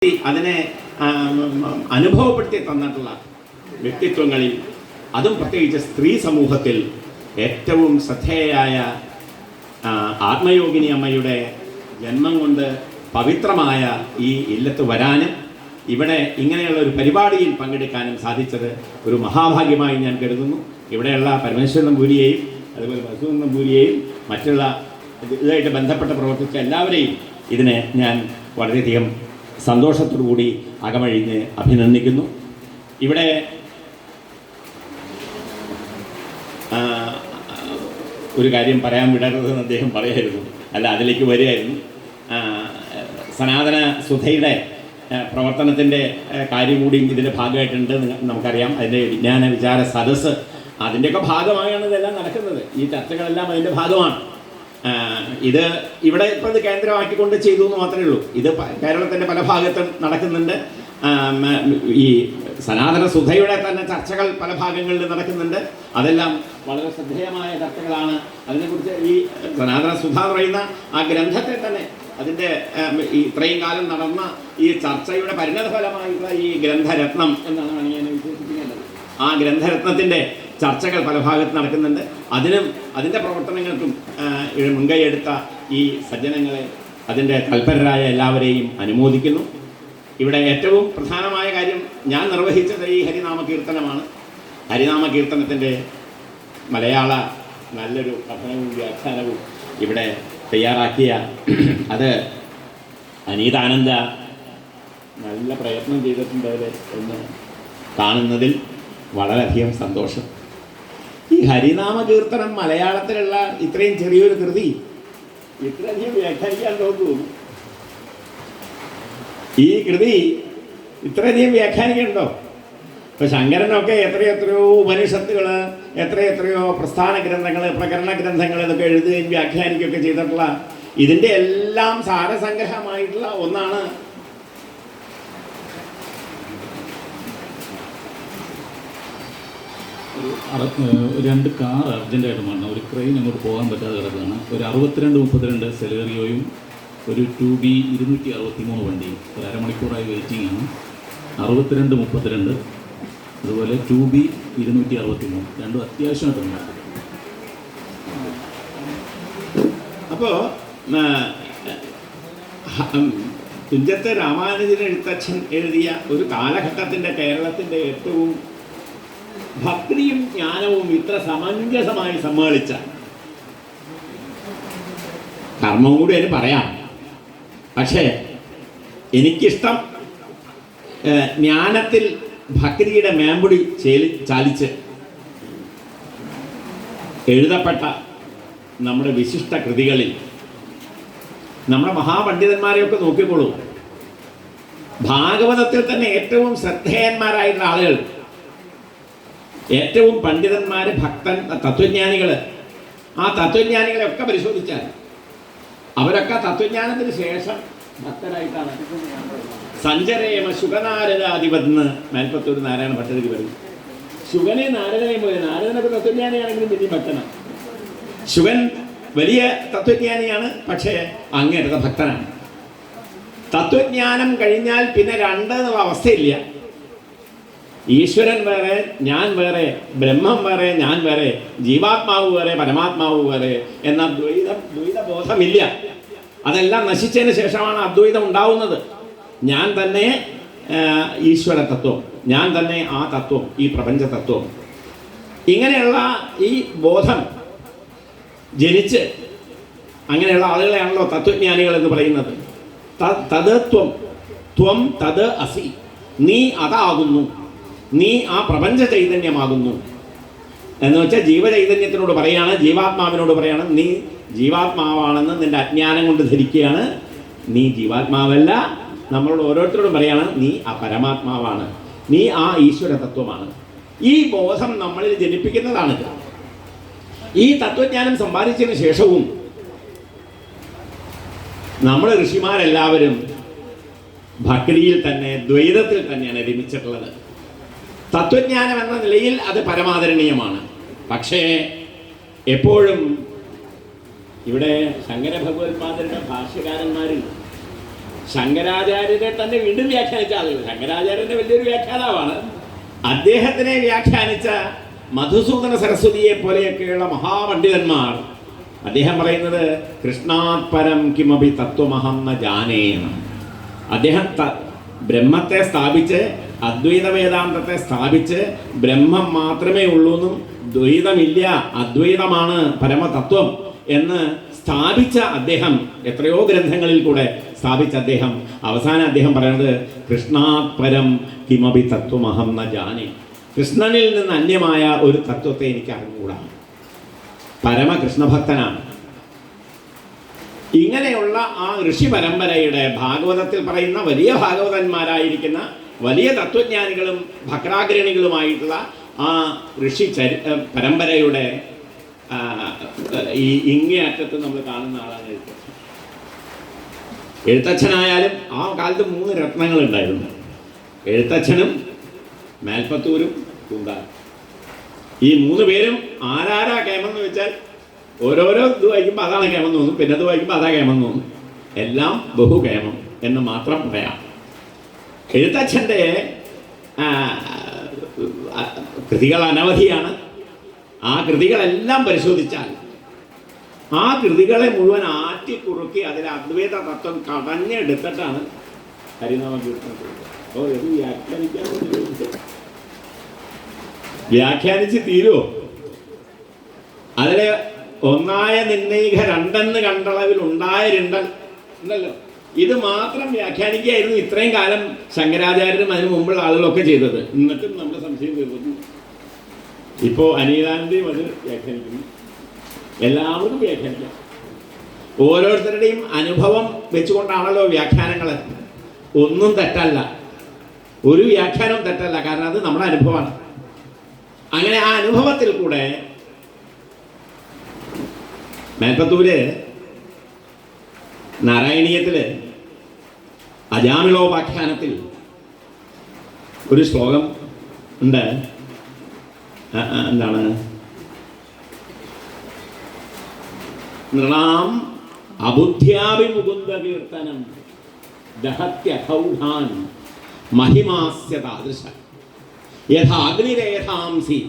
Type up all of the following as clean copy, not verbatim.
അതിനെ അനുഭവപ്പെടുത്തി തന്നിട്ടുള്ള വ്യക്തിത്വങ്ങളിൽ, അതും പ്രത്യേകിച്ച് സ്ത്രീ സമൂഹത്തിൽ ഏറ്റവും ശ്രദ്ധേയയായ ആത്മയോഗിനി അമ്മയുടെ ജന്മം കൊണ്ട് പവിത്രമായ ഈ ഇല്ലത്ത് വരാനും ഇവിടെ ഇങ്ങനെയുള്ള ഒരു പരിപാടിയിൽ പങ്കെടുക്കാനും സാധിച്ചത് ഒരു മഹാഭാഗ്യമായി ഞാൻ കരുതുന്നു. ഇവിടെയുള്ള പരമേശ്വരൻ നമ്പൂരിയെയും അതുപോലെ മധുസൂദൻ നമ്പൂരിയെയും മറ്റുള്ള ഇതുമായിട്ട് ബന്ധപ്പെട്ട് പ്രവർത്തിച്ച എല്ലാവരെയും ഇതിനെ ഞാൻ വളരെയധികം സന്തോഷത്തോടുകൂടി അകമഴിഞ്ഞ് അഭിനന്ദിക്കുന്നു. ഇവിടെ ഒരു കാര്യം പറയാൻ വിടരുതെന്ന് അദ്ദേഹം പറയായിരുന്നു, അല്ല അതിലേക്ക് വരികയായിരുന്നു. സനാതന സുധയുടെ പ്രവർത്തനത്തിൻ്റെ കാര്യം കൂടി ഇതിൻ്റെ ഭാഗമായിട്ടുണ്ട്. നമുക്കറിയാം, അതിൻ്റെ വിജ്ഞാന വിചാര സദസ്സ് അതിൻ്റെയൊക്കെ ഭാഗമായാണ് ഇതെല്ലാം നടക്കുന്നത്. ഈ ചർച്ചകളെല്ലാം അതിൻ്റെ ഭാഗമാണ്. ഇത് ഇവിടെ ഇപ്പോൾ ഇത് കേന്ദ്രമാക്കിക്കൊണ്ട് ചെയ്തു എന്ന് മാത്രമേ ഉള്ളൂ. ഇത് കേരളത്തിൻ്റെ പല ഭാഗത്തും നടക്കുന്നുണ്ട്. ഈ സനാതന സുധയുടെ തന്നെ ചർച്ചകൾ പല ഭാഗങ്ങളിൽ നടക്കുന്നുണ്ട്. അതെല്ലാം വളരെ ശ്രദ്ധേയമായ ചർച്ചകളാണ്. അതിനെക്കുറിച്ച് ഈ സനാതന സുധ എന്ന് പറയുന്ന ആ ഗ്രന്ഥത്തെ തന്നെ, അതിൻ്റെ ഇത്രയും കാലം നടന്ന ഈ ചർച്ചയുടെ പരിണതഫലമായിട്ടുള്ള ഈ ഗ്രന്ഥരത്നം എന്നാണ് ഞാൻ വിശേഷിപ്പിക്കേണ്ടത്. ആ ഗ്രന്ഥരത്നത്തിൻ്റെ ചർച്ചകൾ പല ഭാഗത്ത് നടക്കുന്നുണ്ട്. അതിൻ്റെ പ്രവർത്തനങ്ങൾക്കും മുൻകൈയെടുത്ത ഈ സജ്ജനങ്ങളെ, അതിൻ്റെ തൽപരരായ എല്ലാവരെയും അനുമോദിക്കുന്നു. ഇവിടെ ഏറ്റവും പ്രധാനമായ കാര്യം ഞാൻ നിർവഹിച്ചത് ഈ ഹരിനാമ കീർത്തനമാണ്. ഹരിനാമ കീർത്തനത്തിൻ്റെ മലയാള നല്ലൊരു പഠനവും വ്യാഖ്യാനവും ഇവിടെ തയ്യാറാക്കിയ അത് അനീതാനന്ദ നല്ല പ്രയത്നം ചെയ്തിട്ടുണ്ട് എന്ന് കാണുന്നതിൽ വളരെയധികം സന്തോഷം. ഈ ഹരിനാമ കീർത്തനം മലയാളത്തിലുള്ള ഇത്രയും ചെറിയൊരു കൃതി ഇത്രയധികം വ്യാഖ്യാനിക്കാൻ തോന്നുന്നു. ഈ കൃതി ഇത്രയധികം വ്യാഖ്യാനിക്കണ്ടോ? ഇപ്പം ശങ്കരനൊക്കെ എത്രയെത്രയോ ഉപനിഷത്തുകൾ, എത്രയെത്രയോ പ്രസ്ഥാന ഗ്രന്ഥങ്ങൾ, പ്രകരണ ഗ്രന്ഥങ്ങൾ ഇതൊക്കെ എഴുതുകയും വ്യാഖ്യാനിക്കുകയൊക്കെ ചെയ്തിട്ടുള്ള ഇതിൻ്റെ എല്ലാം സാരസംഗ്രഹമായിട്ടുള്ള ഒന്നാണ് രണ്ട് കാർ അർജൻറ്റായിട്ട് വന്ന ഒരു ക്രെയിൻ അങ്ങോട്ട് പോകാൻ പറ്റാതെ കിടക്കുകയാണ്. ഒരു 62-32 സെലേറിയോയും ഒരു 2B 263 വണ്ടി ഒരു അരമണിക്കൂറായി വെയിറ്റിംഗ് ആണ്. 62-32 അതുപോലെ 2B 263 രണ്ടും അത്യാവശ്യമായിട്ടുണ്ട്. അപ്പോൾ തുഞ്ചത്ത് രാമാനുജൻ എഴുത്തച്ഛൻ എഴുതിയ ഒരു കാലഘട്ടത്തിൻ്റെ കേരളത്തിൻ്റെ ഏറ്റവും ഭക്തിയും ജ്ഞാനവും ഇത്ര സമഞ്ജസമായി സമ്മേളിച്ച കർമ്മവും കൂടി അതിന് പറയാം. പക്ഷേ എനിക്കിഷ്ടം ജ്ഞാനത്തിൽ ഭക്തിയുടെ മേമ്പൊടി ചാലിച്ച് എഴുതപ്പെട്ട നമ്മുടെ വിശിഷ്ട കൃതികളിൽ നമ്മുടെ മഹാപണ്ഡിതന്മാരെയൊക്കെ നോക്കിക്കോളൂ. ഭാഗവതത്തിൽ തന്നെ ഏറ്റവും ശ്രദ്ധേയന്മാരായിട്ടുള്ള ആളുകൾ, ഏറ്റവും പണ്ഡിതന്മാർ, ഭക്തൻ, തത്വജ്ഞാനികൾ, ആ തത്വജ്ഞാനികളെയൊക്കെ പരിശോധിച്ചാൽ അവരൊക്കെ തത്വജ്ഞാനത്തിന് ശേഷം ഭക്തരായിട്ടാണ്. സഞ്ചരേമ ശുഗനാരദാധിപതെന്ന് മേൽപ്പത്തൂർ നാരായണ ഭട്ടതിരി പറയും. ശുഗനെ നാരദനെയും പോലെ, നാരദനൊക്കെ തത്വജ്ഞാനിയാണെങ്കിലും വലിയ ഭക്തനാണ്. ശുഗൻ വലിയ തത്വജ്ഞാനിയാണ്, പക്ഷേ അങ്ങേറ്റത്തെ ഭക്തനാണ്. തത്വജ്ഞാനം കഴിഞ്ഞാൽ പിന്നെ രണ്ട് എന്നുള്ള അവസ്ഥയില്ല. ഈശ്വരൻ വേറെ, ഞാൻ വേറെ, ബ്രഹ്മം വേറെ, ഞാൻ വേറെ, ജീവാത്മാവ് വേറെ, പരമാത്മാവ് വേറെ എന്ന ദ്വൈതബോധമില്ല. അതെല്ലാം നശിച്ചതിന് ശേഷമാണ് അദ്വൈതം ഉണ്ടാവുന്നത്. ഞാൻ തന്നെ ഈശ്വര തത്വം, ഞാൻ തന്നെ ആ തത്വം, ഈ പ്രപഞ്ച തത്വം. ഇങ്ങനെയുള്ള ഈ ബോധം ജനിച്ച് അങ്ങനെയുള്ള ആളുകളെയാണല്ലോ തത്വജ്ഞാനികൾ എന്ന് പറയുന്നത്. തത് ത്വം, ത്വം തത് അസി, നീ അതാകുന്നു, നീ ആ പ്രപഞ്ച ചൈതന്യമാകുന്നു എന്ന് വെച്ചാൽ ജീവചൈതന്യത്തിനോട് പറയാണ്, ജീവാത്മാവിനോട് പറയാണ്, നീ ജീവാത്മാവാണെന്ന് നിന്റെ അജ്ഞാനം കൊണ്ട് ധരിക്കുകയാണ്. നീ ജീവാത്മാവല്ല. നമ്മളോട് ഓരോരുത്തരോടും പറയാണ്, നീ ആ പരമാത്മാവാണ്, നീ ആ ഈശ്വര തത്വമാണ്. ഈ ബോധം നമ്മളിൽ ജനിപ്പിക്കുന്നതാണ്. ഈ തത്വജ്ഞാനം സമ്പാദിച്ചതിന് ശേഷവും നമ്മൾ ഋഷിമാരെല്ലാവരും ഭക്തിയിൽ തന്നെ, ദ്വൈതത്തിൽ തന്നെയാണ് രമിച്ചിട്ടുള്ളത്. തത്വജ്ഞാനം എന്ന നിലയിൽ അത് പരമാദരണീയമാണ്. പക്ഷേ എപ്പോഴും ഇവിടെ ശങ്കര ഭഗവത്പാദരുടെ ഭാഷ്യകാരന്മാരിൽ ശങ്കരാചാര്യരെ തന്നെ വീണ്ടും വ്യാഖ്യാനിച്ച ആളുകൾ. ശങ്കരാചാര്യന്റെ വലിയൊരു വ്യാഖ്യാതാവാണ്. അദ്ദേഹത്തിനെ വ്യാഖ്യാനിച്ച മധുസൂദന സരസ്വതിയെ പോലെയൊക്കെയുള്ള മഹാപണ്ഡിതന്മാർ അദ്ദേഹം പറയുന്നത് കൃഷ്ണാത് പരം കിമപി തത്വമഹം ന ജാനേന്ന്. അദ്ദേഹം ബ്രഹ്മത്തെ സ്ഥാപിച്ച് അദ്വൈത വേദാന്തത്തെ സ്ഥാപിച്ച് ബ്രഹ്മം മാത്രമേ ഉള്ളൂ എന്നും ദ്വൈതമില്ല അദ്വൈതമാണ് പരമതത്വം എന്ന് സ്ഥാപിച്ച അദ്ദേഹം എത്രയോ ഗ്രന്ഥങ്ങളിൽ കൂടെ സ്ഥാപിച്ച അദ്ദേഹം അവസാനം അദ്ദേഹം പറയുന്നത് കൃഷ്ണാത് പരം കിമപി തത്വമഹം ന ജാനേ. കൃഷ്ണനിൽ നിന്ന് അന്യമായ ഒരു തത്വത്തെ എനിക്ക് അറിഞ്ഞുകൂടാ. പരമകൃഷ്ണഭക്തനാണ്. ഇങ്ങനെയുള്ള ആ ഋഷി പരമ്പരയുടെ ഭാഗവതത്തിൽ പറയുന്ന വലിയ ഭാഗവതന്മാരായിരിക്കുന്ന വലിയ തത്വജ്ഞാനികളും ഭക്രാഗ്രണികളുമായിട്ടുള്ള ആ ഋഷി പരമ്പരയുടെ ഈ ഇങ്ങേയറ്റത്ത് നമ്മൾ കാണുന്ന ആളാണ് എഴുത്തച്ഛൻ. എഴുത്തച്ഛനായാലും ആ കാലത്ത് 3 രത്നങ്ങളുണ്ടായിരുന്നു. എഴുത്തച്ഛനും മേൽപ്പത്തൂരും പൂന്താനും. ഈ 3 പേരും ആരാരാ കേമെന്ന് വെച്ചാൽ ഓരോരോ ഇത് വായിക്കുമ്പോൾ അതാണ് കേമം തോന്നും, പിന്നെ അത് വായിക്കുമ്പോൾ അതാ കേമം തോന്നും. എല്ലാം ബഹുകേമം എന്ന് മാത്രം പറയാം. എഴുത്തച്ഛൻ്റെ കൃതികൾ അനവധിയാണ്. ആ കൃതികളെല്ലാം പരിശോധിച്ചാൽ ആ കൃതികളെ മുഴുവൻ ആറ്റിക്കുറുക്കി അതിൽ അദ്വൈത തത്വം കടഞ്ഞെടുത്തിട്ടാണ് ഹരിനാമ കീർത്തനം. അപ്പോൾ ഇത് വ്യാഖ്യാനിച്ച് തീരുമോ? അതിലെ ഒന്നായ നിന്നയിക രണ്ടെന്ന് കണ്ടളവിൽ ഉണ്ടായ രണ്ടൻ ഉണ്ടല്ലോ, ഇത് മാത്രം വ്യാഖ്യാനിക്കുകയായിരുന്നു ഇത്രയും കാലം ശങ്കരാചാര്യരും അതിന് മുമ്പുള്ള ആളുകളൊക്കെ ചെയ്തത്. എന്നിട്ടും നമ്മുടെ സംശയം തീർന്നു. ഇപ്പോൾ അനിലാനന്ദയും അത് വ്യാഖ്യാനിക്കുന്നു. എല്ലാവർക്കും വ്യാഖ്യാനിക്കാം. ഓരോരുത്തരുടെയും അനുഭവം വെച്ചുകൊണ്ടാണല്ലോ വ്യാഖ്യാനങ്ങൾ. ഒന്നും തെറ്റല്ല, ഒരു വ്യാഖ്യാനവും തെറ്റല്ല, കാരണം അത് നമ്മുടെ അനുഭവമാണ്. അങ്ങനെ ആ അനുഭവത്തിൽ കൂടെ മേൽപ്പത്തൂര് നാരായണീയത്തില് അജാമിളോപാഖ്യാനത്തിൽ ഒരു ശ്ലോകം ഉണ്ട്. എന്താണ്? നൃണാം അബുദ്ധ്യാഭിമുകുന്ദ കീർത്തനം ദഹത്യഖൗഢാൻ മഹിമാസ്യ താദൃശ യഥാഗ്നിരേധാംസി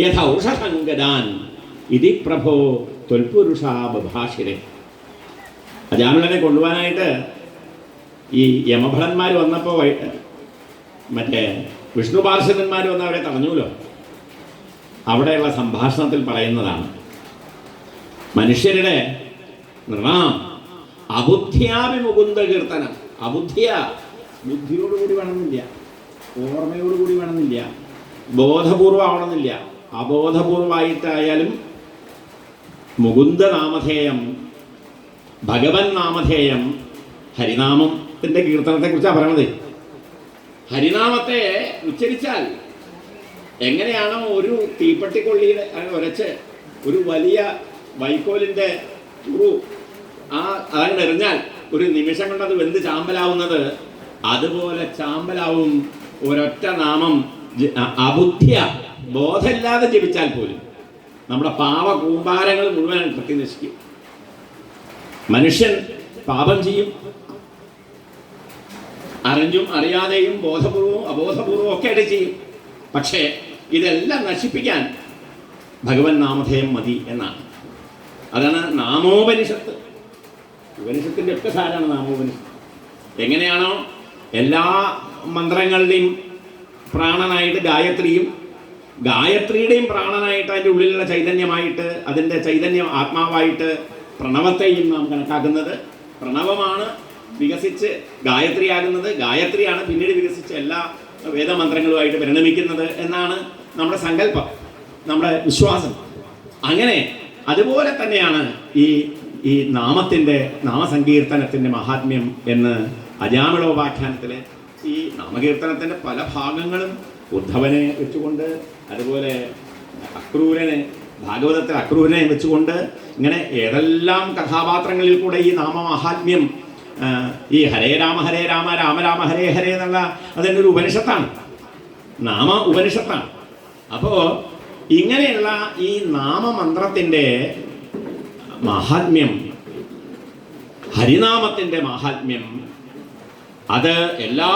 യഥൗഷധംഗദാൻ ഇതി പ്രഭോ ത്വൽപുരുഷാ ബഭാഷിരെ. അജാമിളനെ കൊണ്ടുപോകാനായിട്ട് ഈ യമഭടന്മാർ വന്നപ്പോൾ മറ്റേ വിഷ്ണു പാർഷദന്മാർ വന്ന് അവരെ തടഞ്ഞൂലോ. അവിടെയുള്ള സംഭാഷണത്തിൽ പറയുന്നതാണ് മനുഷ്യരുടെ നൃണാം അബുദ്ധ്യാഭിമുകുന്ദ കീർത്തനം. അബുദ്ധിയ ബുദ്ധിയോടുകൂടി വേണമെന്നില്ല, ഓർമ്മയോടുകൂടി വേണമെന്നില്ല, ബോധപൂർവം ആവണമെന്നില്ല. അബോധപൂർവമായിട്ടായാലും മുകുന്ദ നാമധേയം, ഭഗവൻ നാമധേയം, ഹരിനാമത്തിൻ്റെ കീർത്തനത്തെക്കുറിച്ചാണ് പറയണത്. ഹരിനാമത്തെ ഉച്ചരിച്ചാൽ എങ്ങനെയാണോ ഒരു തീപ്പട്ടിക്കൊള്ളിയുടെ ഉരച്ച് ഒരു വലിയ വൈക്കോലിൻ്റെ തുറു അതങ്ങ് എറിഞ്ഞാൽ ഒരു നിമിഷം കൊണ്ട് അത് വെന്ത് ചാമ്പലാവുന്നത്, അതുപോലെ ചാമ്പലാവും ഒരൊറ്റ നാമം. അബുദ്ധ്യ, ബോധമില്ലാതെ ജപിച്ചാൽ പോലും നമ്മുടെ പാപ കൂമ്പാരങ്ങൾ മുഴുവൻ കത്തി നശിക്കും. മനുഷ്യൻ പാപം ചെയ്യും, അറിഞ്ഞും അറിയാതെയും ബോധപൂർവവും അബോധപൂർവവും ഒക്കെ ആയിട്ട് ചെയ്യും. പക്ഷേ ഇതെല്ലാം നശിപ്പിക്കാൻ ഭഗവൻ നാമധേയം മതി എന്നാണ്. അതാണ് നാമോപനിഷത്ത്. ഉപനിഷത്തിൻ്റെ ഒക്കെ സാരാണ് നാമോപനിഷത്ത്. എങ്ങനെയാണോ എല്ലാ മന്ത്രങ്ങളുടെയും പ്രാണനായിട്ട് ഗായത്രിയും, ഗായത്രിയുടെയും പ്രാണനായിട്ട് അതിൻ്റെ ഉള്ളിലുള്ള ചൈതന്യമായിട്ട്, അതിൻ്റെ ചൈതന്യം ആത്മാവായിട്ട് പ്രണവത്തെയും നാം കണക്കാക്കുന്നത്. പ്രണവമാണ് വികസിച്ച് ഗായത്രിയാകുന്നത്, ഗായത്രിയാണ് പിന്നീട് വികസിച്ച് എല്ലാ വേദമന്ത്രങ്ങളുമായിട്ട് പരിണമിക്കുന്നത് എന്നാണ് നമ്മുടെ സങ്കല്പം, നമ്മുടെ വിശ്വാസം. അങ്ങനെ അതുപോലെ തന്നെയാണ് ഈ നാമത്തിൻ്റെ, നാമസങ്കീർത്തനത്തിൻ്റെ മഹാത്മ്യം എന്ന് അജാമിളോപാഖ്യാനത്തിൽ ഈ നാമകീർത്തനത്തിൻ്റെ പല ഭാഗങ്ങളും ഉദ്ധവനെ വെച്ചുകൊണ്ട്, അതുപോലെ അക്രൂരനെ, ഭാഗവതത്തിൽ അക്രൂരനെ വെച്ചുകൊണ്ട്, ഇങ്ങനെ ഏതെല്ലാം കഥാപാത്രങ്ങളിൽ കൂടെ ഈ നാമമാഹാത്മ്യം, ഈ ഹരേ രാമ രാമ രാമ ഹരേ ഹരേ എന്നുള്ള അതിൻ്റെ ഒരു ഉപനിഷത്താണ്, നാമ ഉപനിഷത്താണ്. അപ്പോൾ ഇങ്ങനെയുള്ള ഈ നാമമന്ത്രത്തിൻ്റെ മാഹാത്മ്യം, ഹരിനാമത്തിൻ്റെ മാഹാത്മ്യം അത് എല്ലാ